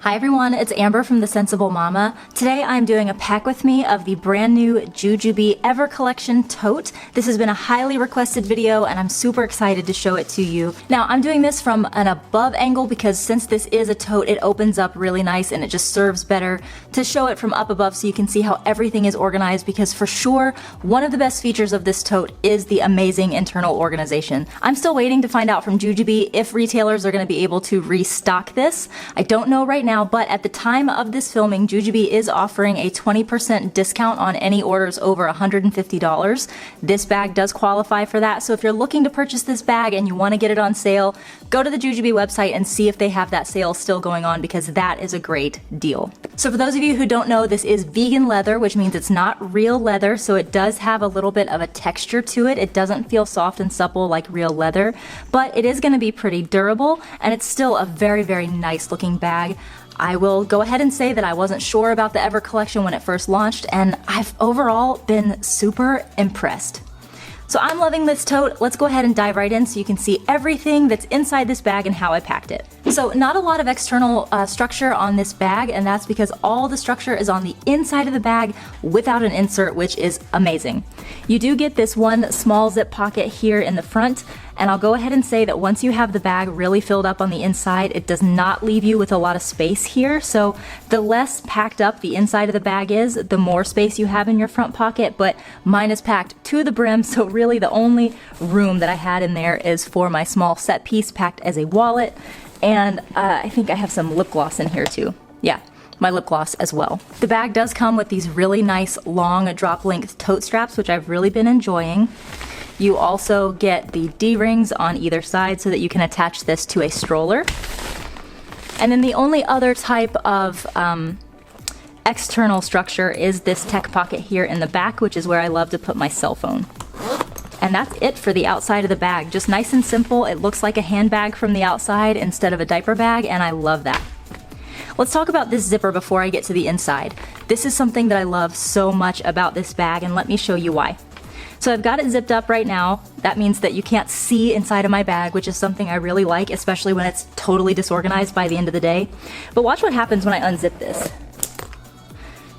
Hi everyone, it's Amber from The Sensible Mama. Today I'm doing a pack with me of the brand new Jujube Ever Collection tote. This has been a highly requested video and I'm super excited to show it to you. Now I'm doing this from an above angle because since this is a tote, it opens up really nice and it just serves better to show it from up above so you can see how everything is organized, because for sure one of the best features of this tote is the amazing internal organization. I'm still waiting to find out from Jujube if retailers are going to be able to restock this. I don't know right now, but at the time of this filming, Jujube is offering a 20% discount on any orders over $150. This bag does qualify for that, so if you're looking to purchase this bag and you want to get it on sale, go to the Jujube website and see if they have that sale still going on, because that is a great deal. So for those of you who don't know, this is vegan leather, which means it's not real leather, so it does have a little bit of a texture to it. It doesn't feel soft and supple like real leather, but it is going to be pretty durable, and it's still a very, very nice looking bag. I will go ahead and say that I wasn't sure about the Ever collection when it first launched, and I've overall been super impressed. So I'm loving this tote. Let's go ahead and dive right in so you can see everything that's inside this bag and how I packed it. So not a lot of external structure on this bag, and that's because all the structure is on the inside of the bag without an insert, which is amazing. You do get this one small zip pocket here in the front, and I'll go ahead and say that once you have the bag really filled up on the inside, it does not leave you with a lot of space here. So the less packed up the inside of the bag is, the more space you have in your front pocket, but mine is packed to the brim, so really the only room that I had in there is for my small set piece packed as a wallet, and I think I have some lip gloss in here too. Yeah, my lip gloss as well. The bag does come with these really nice long drop length tote straps, which I've really been enjoying. You also get the D-rings on either side so that you can attach this to a stroller. And then the only other type of external structure is this tech pocket here in the back, which is where I love to put my cell phone. And that's it for the outside of the bag. Just nice and simple. It looks like a handbag from the outside instead of a diaper bag, and I love that. Let's talk about this zipper before I get to the inside. This is something that I love so much about this bag, and let me show you why. So I've got it zipped up right now. That means that you can't see inside of my bag, which is something I really like, especially when it's totally disorganized by the end of the day. But watch what happens when I unzip this.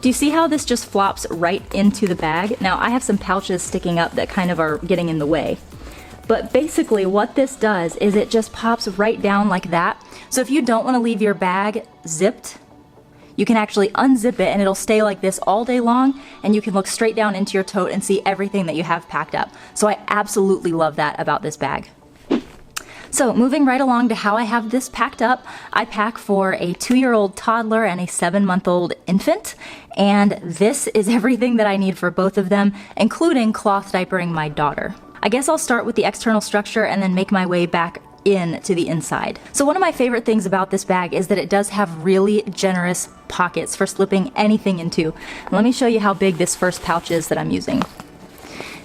Do you see how this just flops right into the bag? Now I have some pouches sticking up that kind of are getting in the way. But basically what this does is it just pops right down like that. So if you don't want to leave your bag zipped, you can actually unzip it and it'll stay like this all day long, and you can look straight down into your tote and see everything that you have packed up. So I absolutely love that about this bag. So moving right along to how I have this packed up, I pack for a 2-year-old toddler and a 7-month-old infant, and this is everything that I need for both of them, including cloth diapering my daughter. I guess I'll start with the external structure and then make my way back in to the inside. So one of my favorite things about this bag is that it does have really generous pockets for slipping anything into. Let me show you how big this first pouch is that I'm using.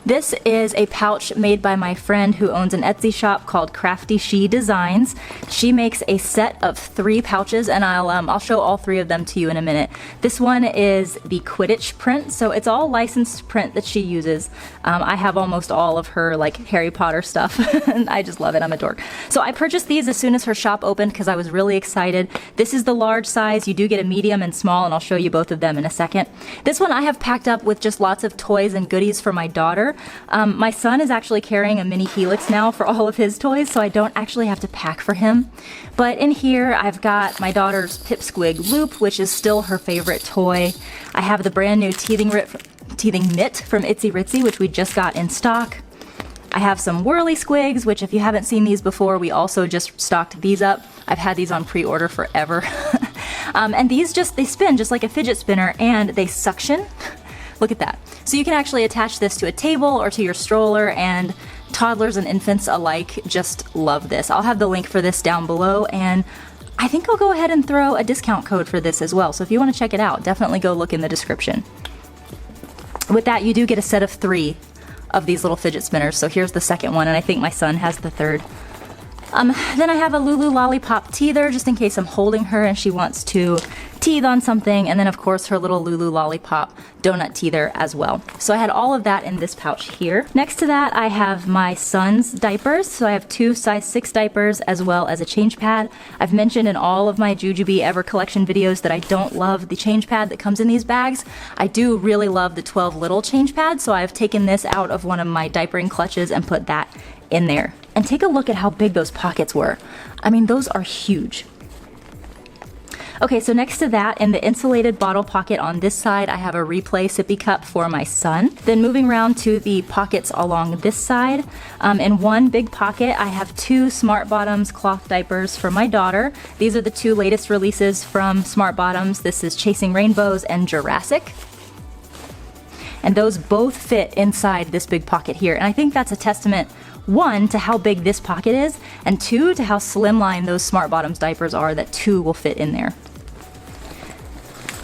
This is a pouch made by my friend who owns an Etsy shop called Crafty She Designs. She makes a set of 3 pouches, and I'll show all 3 of them to you in a minute. This one is the Quidditch print, so it's all licensed print that she uses. I have almost all of her like Harry Potter stuff, and I just love it. I'm a dork. So I purchased these as soon as her shop opened because I was really excited. This is the large size. You do get a medium and small, and I'll show you both of them in a second. This one I have packed up with just lots of toys and goodies for my daughter. My son is actually carrying a mini Helix now for all of his toys, so I don't actually have to pack for him. But in here, I've got my daughter's Pipsqueak Loop, which is still her favorite toy. I have the brand new teething mitt from Itsy Ritsy, which we just got in stock. I have some Whirly Squigs, which if you haven't seen these before, we also just stocked these up. I've had these on pre-order forever. And these they spin just like a fidget spinner, and they suction. Look at that. So you can actually attach this to a table or to your stroller, and toddlers and infants alike just love this. I'll have the link for this down below, and I think I'll go ahead and throw a discount code for this as well. So if you want to check it out, definitely go look in the description. With that, you do get a set of 3 of these little fidget spinners. So here's the second one, and I think my son has the third. Then I have a Lulu Lollipop teether, just in case I'm holding her and she wants to teeth on something, and then of course her little Lulu Lollipop donut teether as well. So I had all of that in this pouch here. Next to that, I have my son's diapers. So I have 2 size 6 diapers as well as a change pad. I've mentioned in all of my Jujubee Ever collection videos that I don't love the change pad that comes in these bags. I do really love the 12 little change pad, so I've taken this out of one of my diapering clutches and put that in there. And take a look at how big those pockets were. I mean, those are huge. Okay, so next to that, in the insulated bottle pocket on this side, I have a Replay sippy cup for my son. Then moving around to the pockets along this side, in one big pocket, I have 2 Smart Bottoms cloth diapers for my daughter. These are the 2 latest releases from Smart Bottoms. This is Chasing Rainbows and Jurassic. And those both fit inside this big pocket here. And I think that's a testament, 1, to how big this pocket is, and 2, to how slimline those Smart Bottoms diapers are, that 2 will fit in there.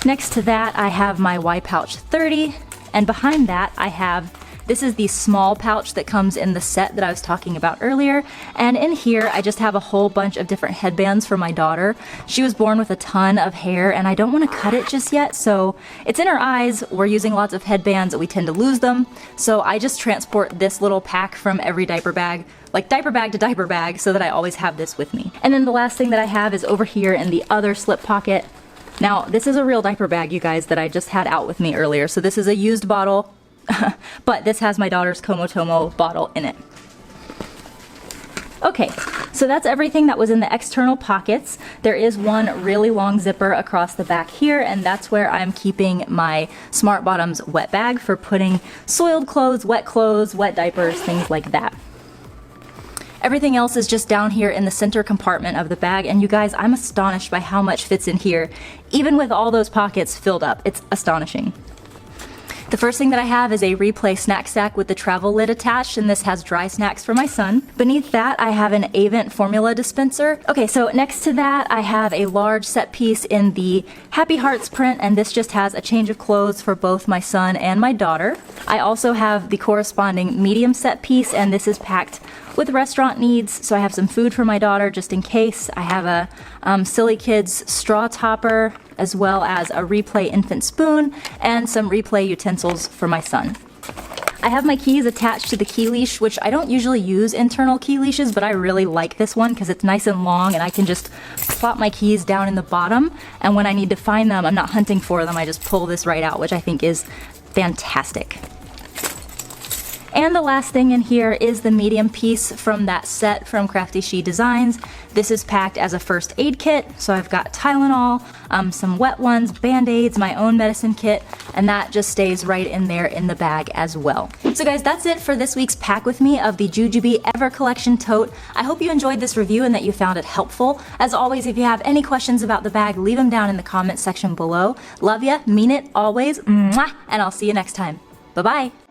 Next to that, I have my Y Pouch 30, and behind that I have, this is the small pouch that comes in the set that I was talking about earlier, and in here I just have a whole bunch of different headbands for my daughter. She was born with a ton of hair and I don't want to cut it just yet, so it's in her eyes. We're using lots of headbands, we tend to lose them, so I just transport this little pack from every diaper bag, like diaper bag to diaper bag, so that I always have this with me. And then the last thing that I have is over here in the other slip pocket. Now, this is a real diaper bag, you guys, that I just had out with me earlier. So this is a used bottle, but this has my daughter's Komotomo bottle in it. Okay, so that's everything that was in the external pockets. There is one really long zipper across the back here, and that's where I'm keeping my Smart Bottoms wet bag for putting soiled clothes, wet diapers, things like that. Everything else is just down here in the center compartment of the bag, and you guys, I'm astonished by how much fits in here, even with all those pockets filled up. It's astonishing. The first thing that I have is a Replay snack sack with the travel lid attached, and this has dry snacks for my son. Beneath that, I have an Avent formula dispenser. Okay, so next to that, I have a large set piece in the Happy Hearts print, and this just has a change of clothes for both my son and my daughter. I also have the corresponding medium set piece, and this is packed with restaurant needs, so I have some food for my daughter just in case. I have a Silly Kids straw topper, as well as a Replay infant spoon, and some Replay utensils for my son. I have my keys attached to the key leash, which I don't usually use internal key leashes, but I really like this one because it's nice and long and I can just plop my keys down in the bottom, and when I need to find them, I'm not hunting for them, I just pull this right out, which I think is fantastic. And the last thing in here is the medium piece from that set from Crafty She Designs. This is packed as a first aid kit, so I've got Tylenol, some wet ones, Band-Aids, my own medicine kit, and that just stays right in there in the bag as well. So guys, that's it for this week's Pack With Me of the Jujubee Ever Collection Tote. I hope you enjoyed this review and that you found it helpful. As always, if you have any questions about the bag, leave them down in the comment section below. Love ya, mean it, always, mwah, and I'll see you next time. Bye-bye.